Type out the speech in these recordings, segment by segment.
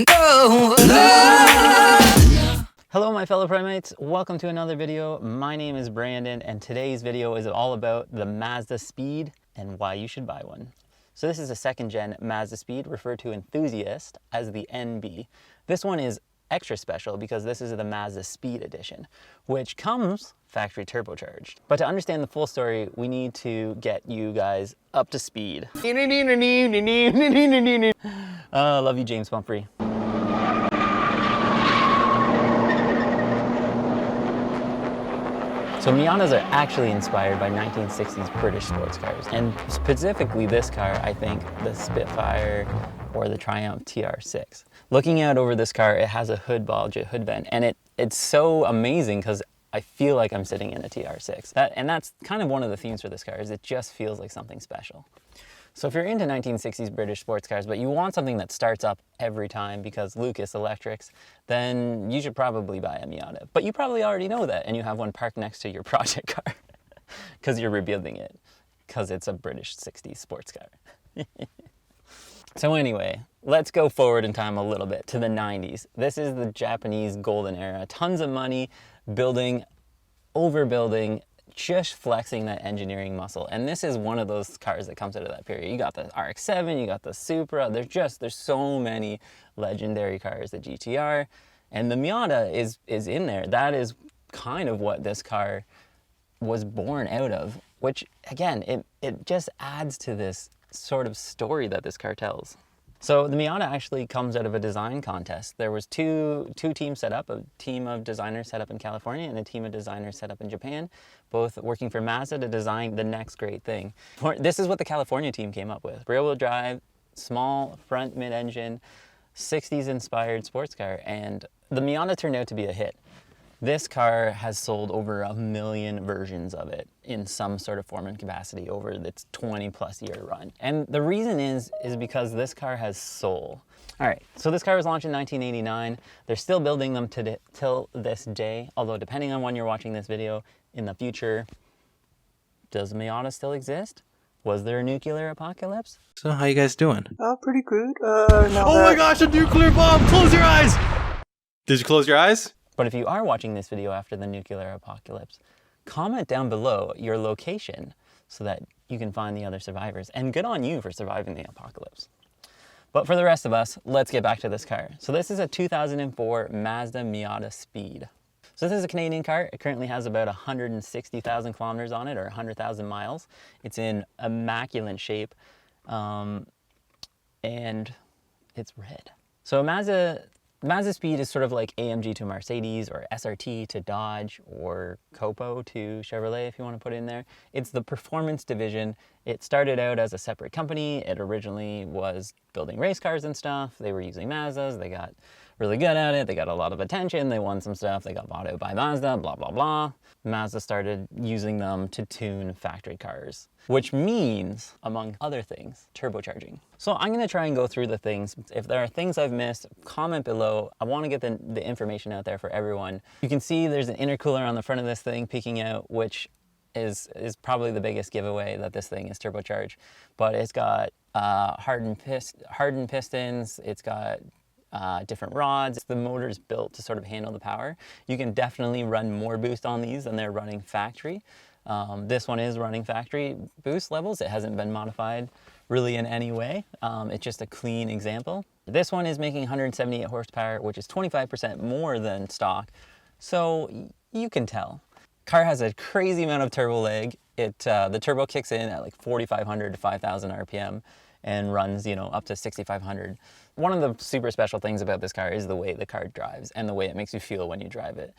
Hello my fellow primates, welcome to another video. My name is Brandon and today's video is all about the MazdaSpeed and why you should buy one. So this is a second gen MazdaSpeed referred to enthusiast as the NB. This one is extra special because this is the MazdaSpeed edition, which comes factory turbocharged. But to understand the full story, we need to get you guys up to speed. Love you, James Pumphrey. So Miatas are actually inspired by 1960s British sports cars, and specifically this car, I think the Spitfire or the Triumph TR6. Looking out over this car, it has a hood bulge, a hood vent, and it's so amazing because I feel like I'm sitting in a TR6. And that's kind of one of the themes for this car, is it just feels like something special. So if you're into 1960s British sports cars, but you want something that starts up every time because Lucas Electrics, then you should probably buy a Miata. But you probably already know that, and you have one parked next to your project car because you're rebuilding it because it's a British 60s sports car. So anyway, let's go forward in time a little bit to the 90s. This is the Japanese golden era. Tons of money, building, overbuilding, just flexing that engineering muscle. And this is one of those cars that comes out of that period. You got the RX-7, you got the Supra, there's so many legendary cars, the GTR, and the Miata is in there. That is kind of what this car was born out of, which again, it just adds to this sort of story that this car tells. So the Miata actually comes out of a design contest. There was two teams set up, a team of designers set up in California and a team of designers set up in Japan, both working for Mazda to design the next great thing. This is what the California team came up with. Rear-wheel drive, small front mid-engine, 60s inspired sports car, and the Miata turned out to be a hit. This car has sold over 1 million versions of it in some sort of form and capacity over its 20+ year run. And the reason is because this car has soul. All right, so this car was launched in 1989. They're still building them till this day, although depending on when you're watching this video in the future, does Miata still exist? Was there a nuclear apocalypse? So how you guys doing? Pretty good. Oh my gosh, a nuclear bomb! Close your eyes! Did you close your eyes? But if you are watching this video after the nuclear apocalypse, comment down below your location so that you can find the other survivors. And good on you for surviving the apocalypse. But for the rest of us, let's get back to this car. So this is a 2004 Mazda Miata Speed. So this is a Canadian car. It currently has about 160,000 kilometers on it, or 100,000 miles. It's in immaculate shape, and it's red. So MazdaSpeed is sort of like AMG to Mercedes, or SRT to Dodge, or Copo to Chevrolet, if you want to put it in there. It's the performance division. It started out as a separate company. It originally was building race cars and stuff. They were using Mazdas. They got really good at it. They got a lot of attention. They won some stuff. They got bought out by Mazda, blah, blah, blah. Mazda started using them to tune factory cars, which means, among other things, turbocharging. So I'm going to try and go through the things. If there are things I've missed, comment below. I want to get the information out there for everyone. You can see there's an intercooler on the front of this thing peeking out, which is probably the biggest giveaway that this thing is turbocharged. But it's got hardened pistons. It's got different rods. The motor's built to sort of handle the power. You can definitely run more boost on these than they're running factory. This one is running factory boost levels. It hasn't been modified really in any way. It's just a clean example. This one is making 178 horsepower, which is 25% more than stock. So you can tell. Car has a crazy amount of turbo lag. The turbo kicks in at like 4,500 to 5,000 RPM and runs, up to 6,500. One of the super special things about this car is the way the car drives and the way it makes you feel when you drive it.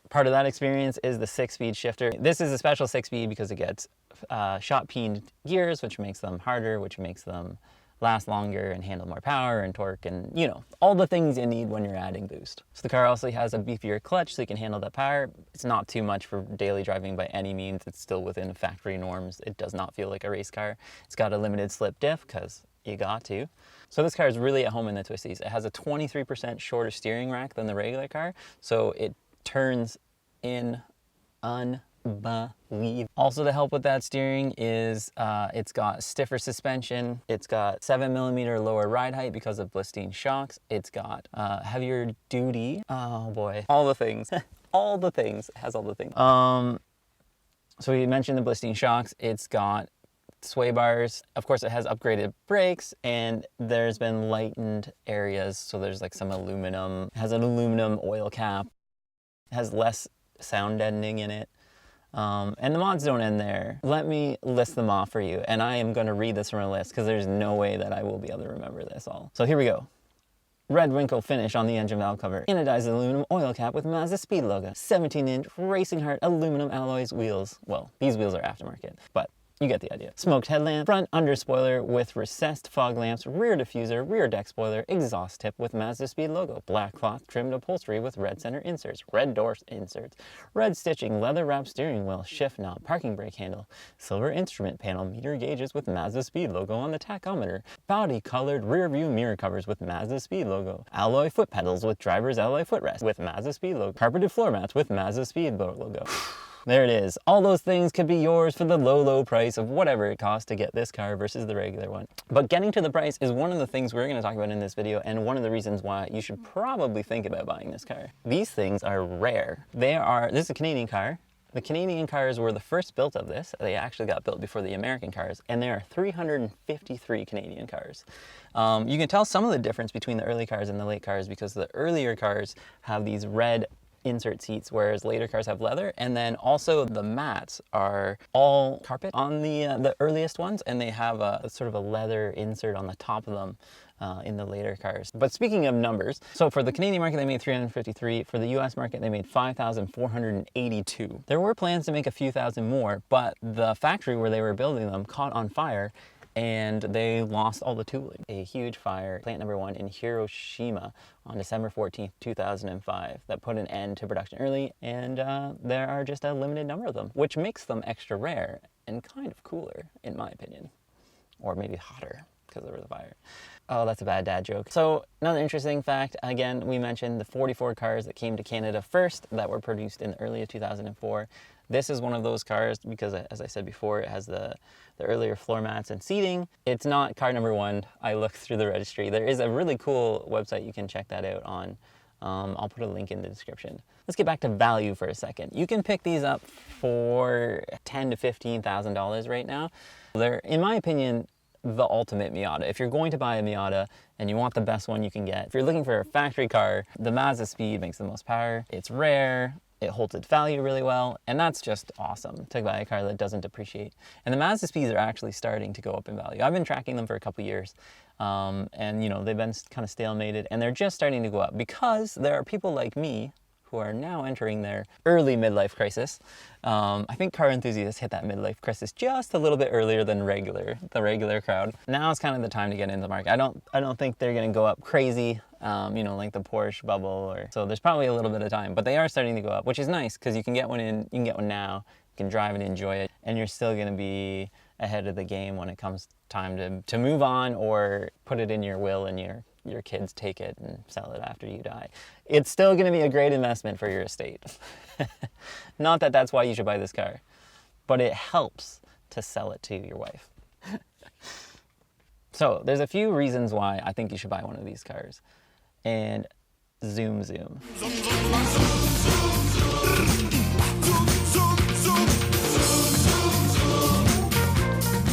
Part of that experience is the 6-speed shifter. This is a special 6-speed because it gets shot-peened gears, which makes them harder, which makes them last longer and handle more power and torque and, all the things you need when you're adding boost. So the car also has a beefier clutch so you can handle that power. It's not too much for daily driving by any means. It's still within factory norms. It does not feel like a race car. It's got a limited slip diff because you got to. So this car is really at home in the twisties. It has a 23% shorter steering rack than the regular car, so it turns in believe. Also to help with that steering is it's got stiffer suspension. It's got 7mm lower ride height because of Blistine shocks. It's got heavier duty. Oh boy, all the things. All the things. It has all the things. So we mentioned the Blistine shocks. It's got sway bars. Of course, it has upgraded brakes, and there's been lightened areas. So there's like some aluminum. It has an aluminum oil cap. It has less sound deadening in it. And the mods don't end there. Let me list them off for you. And I am going to read this from a list because there's no way that I will be able to remember this all. So here we go. Red wrinkle finish on the engine valve cover. Anodized aluminum oil cap with MazdaSpeed logo. 17-inch Racing Heart aluminum alloys wheels. Well, these wheels are aftermarket, but you get the idea. Smoked headlamp, front under spoiler with recessed fog lamps, rear diffuser, rear deck spoiler, exhaust tip with MazdaSpeed logo, black cloth trimmed upholstery with red center inserts, red door inserts, red stitching, leather wrapped steering wheel, shift knob, parking brake handle, silver instrument panel, meter gauges with MazdaSpeed logo on the tachometer, body colored rear view mirror covers with MazdaSpeed logo, alloy foot pedals with driver's alloy footrest with MazdaSpeed logo, carpeted floor mats with MazdaSpeed logo. There it is. All those things could be yours for the low, low price of whatever it costs to get this car versus the regular one. But getting to the price is one of the things we're going to talk about in this video, and one of the reasons why you should probably think about buying this car. These things are rare. This is a Canadian car. The Canadian cars were the first built of this. They actually got built before the American cars, and there are 353 Canadian cars. You can tell some of the difference between the early cars and the late cars because the earlier cars have these red insert seats, whereas later cars have leather, and then also the mats are all carpet on the earliest ones, and they have a sort of a leather insert on the top of them in the later cars. But speaking of numbers, so for the Canadian market they made 353, for the US market they made 5,482. There were plans to make a few thousand more, but the factory where they were building them caught on fire and they lost all the tooling. A huge fire, plant number 1 in Hiroshima on December 14th, 2005, that put an end to production early, and there are just a limited number of them, which makes them extra rare and kind of cooler, in my opinion. Or maybe hotter, because of the fire. Oh, that's a bad dad joke. So another interesting fact, again, we mentioned the 44 cars that came to Canada first that were produced in the early of 2004. This is one of those cars because, as I said before, it has the earlier floor mats and seating. It's not car number 1. I looked through the registry. There is a really cool website you can check that out on. I'll put a link in the description. Let's get back to value for a second. You can pick these up for $10,000 to $15,000 right now. They're, in my opinion, the ultimate Miata. If you're going to buy a Miata and you want the best one you can get, if you're looking for a factory car, the MazdaSpeed makes the most power. It's rare. It holds its value really well, and that's just awesome to buy a car that doesn't depreciate. And the MazdaSpeeds are actually starting to go up in value. I've been tracking them for a couple years, and you know, they've been kind of stalemated, and they're just starting to go up because there are people like me who are now entering their early midlife crisis. I think car enthusiasts hit that midlife crisis just a little bit earlier than the regular crowd. Now is kind of the time to get into the market. I don't think they're gonna go up crazy, you know, like the Porsche bubble, or so there's probably a little bit of time, but they are starting to go up, which is nice because you can get one now, you can drive and enjoy it, and you're still gonna be ahead of the game when it comes time to move on or put it in your will and your kids take it and sell it after you die. It's still going to be a great investment for your estate. Not that that's why you should buy this car, but it helps to sell it to your wife. So there's a few reasons why I think you should buy one of these cars. And zoom.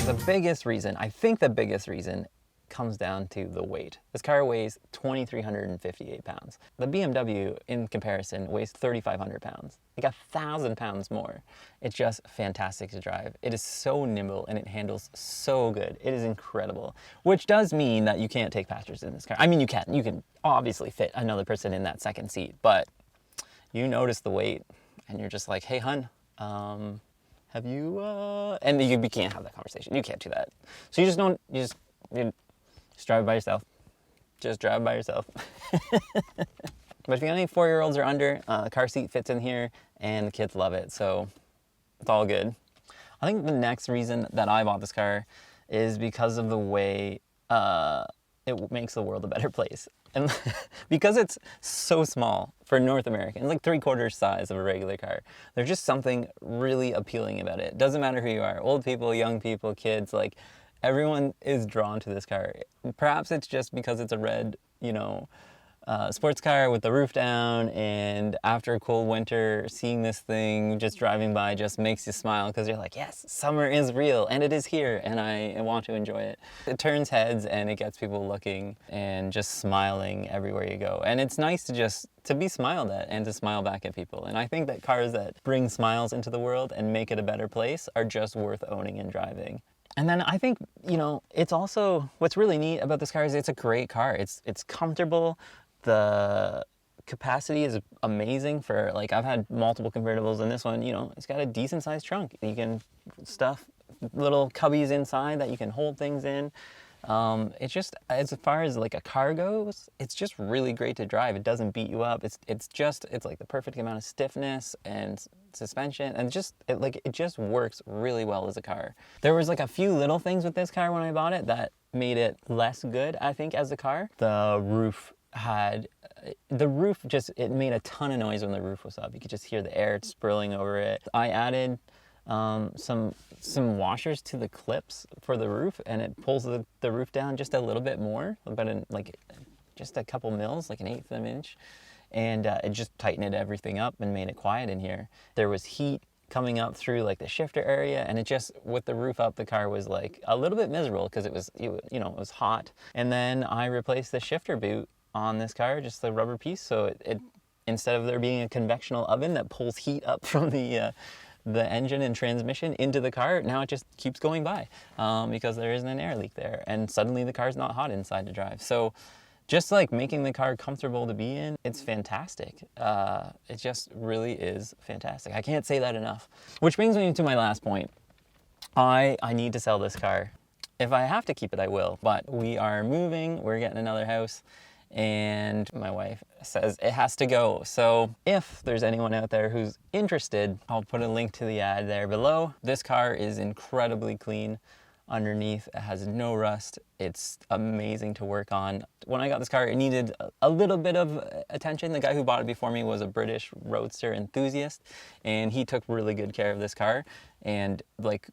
The biggest reason, I think the biggest reason, comes down to the weight. This car weighs 2,358 pounds. The BMW, in comparison, weighs 3,500 pounds. Like 1,000 pounds more. It's just fantastic to drive. It is so nimble and it handles so good. It is incredible. Which does mean that you can't take passengers in this car. I mean, you can. You can obviously fit another person in that second seat, but you notice the weight and you're just like, hey, hun, have you, and you can't have that conversation. You can't do that. So you just drive by yourself. Just drive by yourself. But if you got any 4-year-olds or under, the car seat fits in here and the kids love it, so it's all good. I think the next reason that I bought this car is because of the way it makes the world a better place. And because it's so small for North Americans, like 3/4 size of a regular car. There's just something really appealing about it. Doesn't matter who you are, old people, young people, kids, like everyone is drawn to this car. Perhaps it's just because it's a red, you know, sports car with the roof down, and after a cold winter, seeing this thing just driving by just makes you smile because you're like, yes, summer is real and it is here and I want to enjoy it. It turns heads and it gets people looking and just smiling everywhere you go. And it's nice to be smiled at and to smile back at people. And I think that cars that bring smiles into the world and make it a better place are just worth owning and driving. And then I think, you know, it's also, what's really neat about this car is it's a great car. It's comfortable. The capacity is amazing for, like, I've had multiple convertibles, and this one, you know, it's got a decent sized trunk. You can stuff little cubbies inside that you can hold things in. It's just, as far as like a car goes, it's just really great to drive. It doesn't beat you up. It's like the perfect amount of stiffness and suspension, and it just works really well as a car. There was like a few little things with this car when I bought it that made it less good, I think, as a car. The roof it made a ton of noise when the roof was up. You could just hear the air spilling over it. I added some washers to the clips for the roof, and it pulls the roof down just a little bit more, about just a couple mils, like 1/8 of an inch, and it just tightened everything up and made it quiet in here. There was heat coming up through like the shifter area, and it just, with the roof up, the car was like a little bit miserable because it was hot. And then I replaced the shifter boot on this car, just the rubber piece, so it instead of there being a convectional oven that pulls heat up from the engine and transmission into the car, now it just keeps going by because there isn't an air leak there, and suddenly the car's not hot inside to drive. So just like making the car comfortable to be in, it's fantastic. It just really is fantastic. I can't say that enough. Which brings me to my last point. I need to sell this car. If I have to keep it, I will, but we are moving, we're getting another house, and my wife says it has to go. So if there's anyone out there who's interested, I'll put a link to the ad there below. This car is incredibly clean underneath. It has no rust. It's amazing to work on. When I got this car, it needed a little bit of attention. The guy who bought it before me was a British roadster enthusiast, and he took really good care of this car. And like,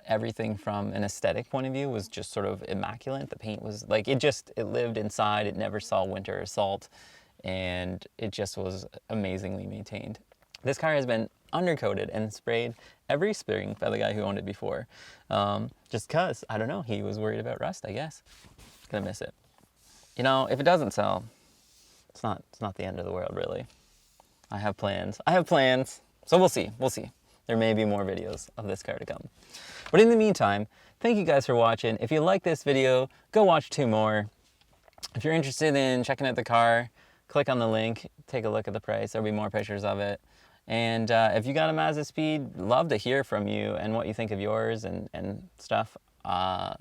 everything from an aesthetic point of view was just sort of immaculate. The paint was like, it lived inside. It never saw winter or salt, and it just was amazingly maintained. This car has been undercoated and sprayed every spring by the guy who owned it before. Just cause, I don't know, he was worried about rust, I guess. Gonna miss it. You know, if it doesn't sell, it's not the end of the world, really. I have plans, so we'll see. There may be more videos of this car to come. But in the meantime, thank you guys for watching. If you like this video, go watch 2 more. If you're interested in checking out the car, click on the link, take a look at the price. There'll be more pictures of it. And if you got a MazdaSpeed, love to hear from you and what you think of yours and stuff.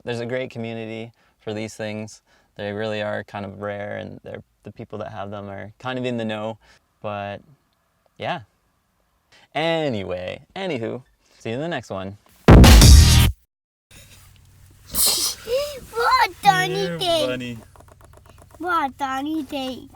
There's a great community for these things. They really are kind of rare, and the people that have them are kind of in the know. But yeah. Anywho, see you in the next one. What, Donnie? What, Donnie?